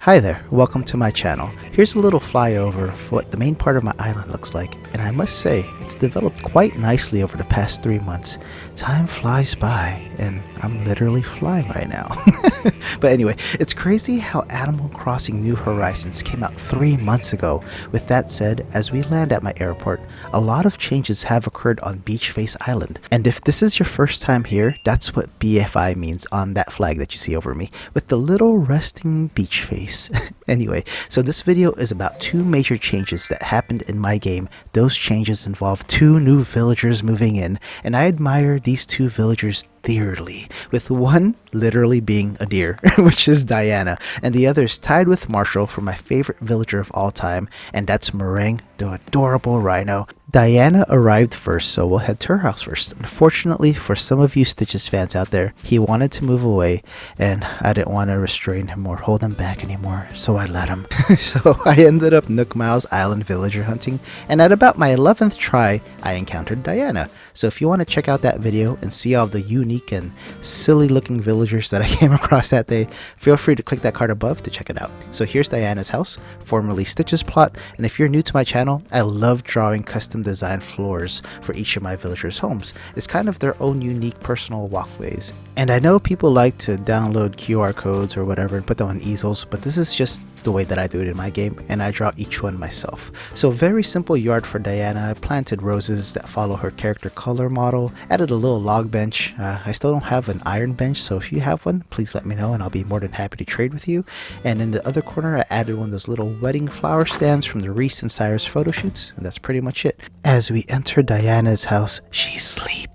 Hi there, welcome to my channel. Here's a little flyover of what the main part of my island looks like, and I must say, it's developed quite nicely over the past 3 months. Time flies by, and I'm literally flying right now. But anyway, it's crazy how Animal Crossing New Horizons came out 3 months ago. With that said, as we land at my airport, a lot of changes have occurred on Beach Face Island. And if this is your first time here, that's what BFI means on that flag that you see over me, with the little resting beach face. Anyway, so this video is about 2 major changes that happened in my game. Those changes involve 2 new villagers moving in, and I admire these 2 villagers dearly, with one literally being a deer, which is Diana, and the other is tied with Marshall for my favorite villager of all time, and that's Merengue, the adorable rhino. Diana arrived first, so we'll head to her house first. Unfortunately, for some of you Stitches fans out there, he wanted to move away, and I didn't want to restrain him or hold him back anymore, so I let him. So I ended up Nook Miles Island villager hunting, and at about my 11th try, I encountered Diana. So if you want to check out that video and see all the unique and silly looking villagers that I came across that day, feel free to click that card above to check it out. So here's Diana's house, formerly Stitch's plot, and if you're new to my channel, I love drawing custom designed floors for each of my villagers' homes. It's kind of their own unique personal walkways. And I know people like to download QR codes or whatever and put them on easels, but this is just the way that I do it in my game, and I draw each one myself. So very simple yard for Diana. I planted roses that follow her character color model, added a little log bench. I still don't have an iron bench, so if you have one, please let me know and I'll be more than happy to trade with you. And in the other corner, I added one of those little wedding flower stands from the Reese and Cyrus photo shoots, and that's pretty much it. As we enter Diana's house, she's sleeping.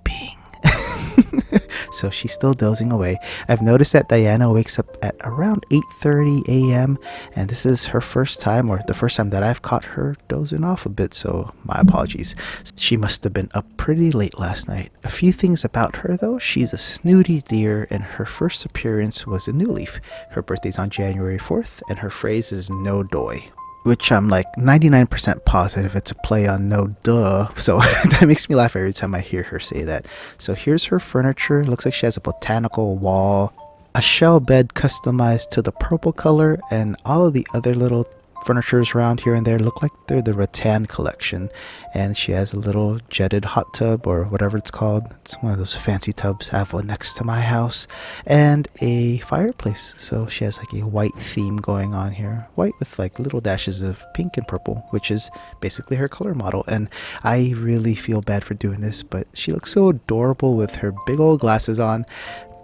So she's still dozing away. I've noticed that Diana wakes up at around 8:30 a.m. and this is her first time, or the first time that I've caught her dozing off a bit, so my apologies. She must have been up pretty late last night. A few things about her though: she's a snooty deer, and her first appearance was in New Leaf. Her birthday's on January 4th, and her phrase is "no doy," which I'm like 99% positive it's a play on no duh, so that makes me laugh every time I hear her say that. So here's her furniture. Looks like she has a botanical wall, a shell bed customized to the purple color, and all of the other little furnitures around here and there look like they're the rattan collection. And she has a little jetted hot tub, or whatever it's called. It's one of those fancy tubs. I have one next to my house, and a fireplace. So she has like a white theme going on here, white with like little dashes of pink and purple, which is basically her color model. And I really feel bad for doing this, but she looks so adorable with her big old glasses on.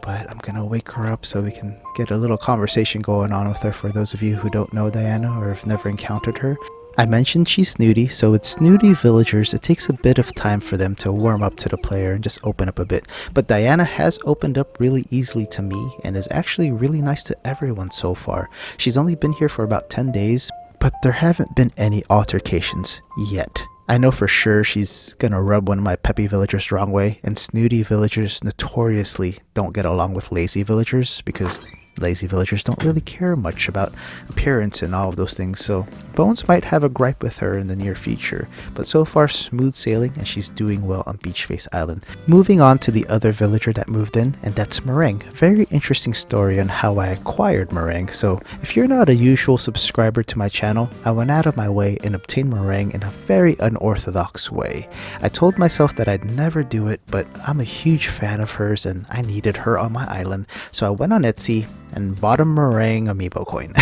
But I'm gonna wake her up so we can get a little conversation going on with her, for those of you who don't know Diana or have never encountered her. I mentioned she's snooty, so with snooty villagers, it takes a bit of time for them to warm up to the player and just open up a bit. But Diana has opened up really easily to me and is actually really nice to everyone so far. She's only been here for about 10 days, but there haven't been any altercations yet. I know for sure she's gonna rub one of my peppy villagers the wrong way, and snooty villagers notoriously don't get along with lazy villagers, because lazy villagers don't really care much about appearance and all of those things. So Bones might have a gripe with her in the near future, but so far smooth sailing, and she's doing well on Beach Face Island. Moving on to the other villager that moved in, and that's Merengue. Very interesting story on how I acquired Merengue. So if you're not a usual subscriber to my channel, I went out of my way and obtained Merengue in a very unorthodox way. I told myself that I'd never do it, but I'm a huge fan of hers and I needed her on my island, so I went on Etsy and bought a Merengue Amiibo coin.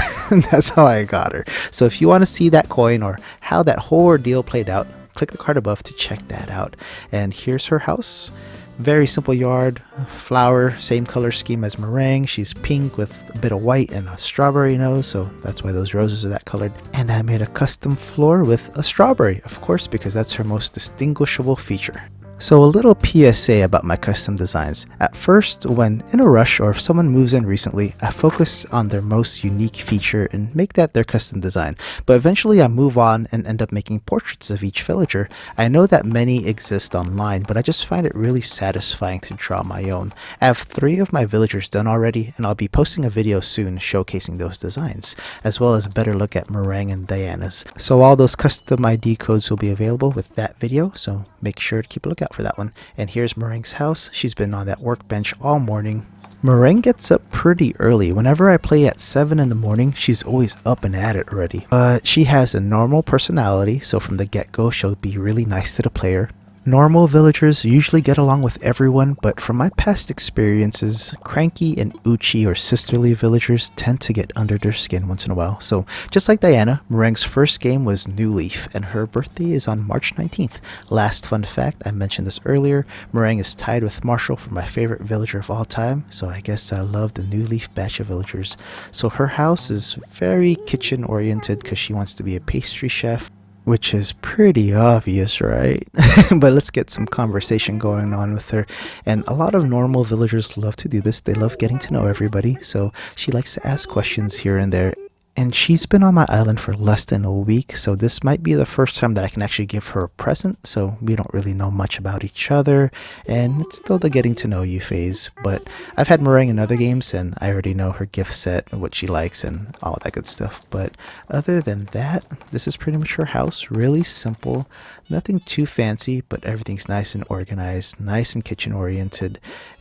That's how I got her. So if you want to see that coin or how that whole ordeal played out, click the card above to check that out. And here's her house. Very simple yard, flower, same color scheme as Merengue. She's pink with a bit of white and a strawberry nose, so that's why those roses are that colored. And I made a custom floor with a strawberry, of course, because that's her most distinguishable feature. So a little PSA about my custom designs. At first, when in a rush or if someone moves in recently, I focus on their most unique feature and make that their custom design. But eventually I move on and end up making portraits of each villager. I know that many exist online, but I just find it really satisfying to draw my own. I have 3 of my villagers done already, and I'll be posting a video soon showcasing those designs, as well as a better look at Merengue and Diana's. So all those custom ID codes will be available with that video, so make sure to keep a lookout for that one. And here's Merengue's house. She's been on that workbench all morning. Merengue gets up pretty early. Whenever I play at 7 in the morning, she's always up and at it already. But she has a normal personality, so from the get-go she'll be really nice to the player. Normal villagers usually get along with everyone, but from my past experiences, cranky and uchi or sisterly villagers tend to get under their skin once in a while. So just like Diana, Merengue's first game was New Leaf, and her birthday is on March 19th. Last fun fact, I mentioned this earlier, Merengue is tied with Marshall for my favorite villager of all time, so I guess I love the New Leaf batch of villagers. So her house is very kitchen oriented because she wants to be a pastry chef. Which is pretty obvious, right? But let's get some conversation going on with her. And a lot of normal villagers love to do this. They love getting to know everybody. So she likes to ask questions here and there. And she's been on my island for less than a week, so this might be the first time that I can actually give her a present, so we don't really know much about each other, and it's still the getting to know you phase. But I've had Merengue in other games, and I already know her gift set, what she likes, and all that good stuff. But other than that, this is pretty much her house. Really simple, nothing too fancy, but everything's nice and organized, nice and kitchen oriented.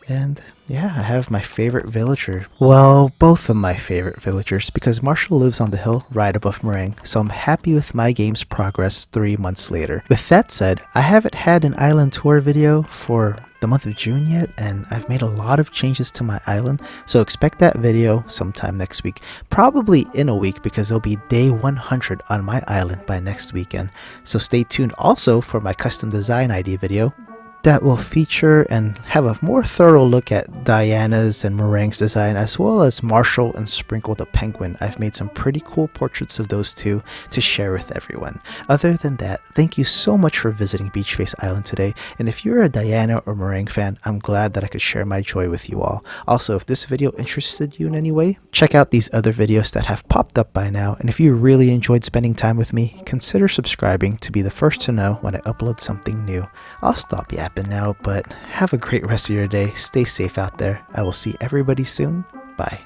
And yeah, I have my favorite villager. Well, both of my favorite villagers, because Marshall lives on the hill right above Merengue, so I'm happy with my game's progress 3 months later. With that said, I haven't had an island tour video for the month of June yet, and I've made a lot of changes to my island, so expect that video sometime next week. Probably in a week, because it'll be day 100 on my island by next weekend. So stay tuned also for my custom design ID video that will feature and have a more thorough look at Diana's and Merengue's design, as well as Marshall and Sprinkle the Penguin. I've made some pretty cool portraits of those two to share with everyone. Other than that, thank you so much for visiting Beach Face Island today, and if you're a Diana or Merengue fan, I'm glad that I could share my joy with you all. Also, if this video interested you in any way, check out these other videos that have popped up by now, and if you really enjoyed spending time with me, consider subscribing to be the first to know when I upload something new. I'll stop yapping now, but have a great rest of your day. Stay safe out there. I will see everybody soon. Bye.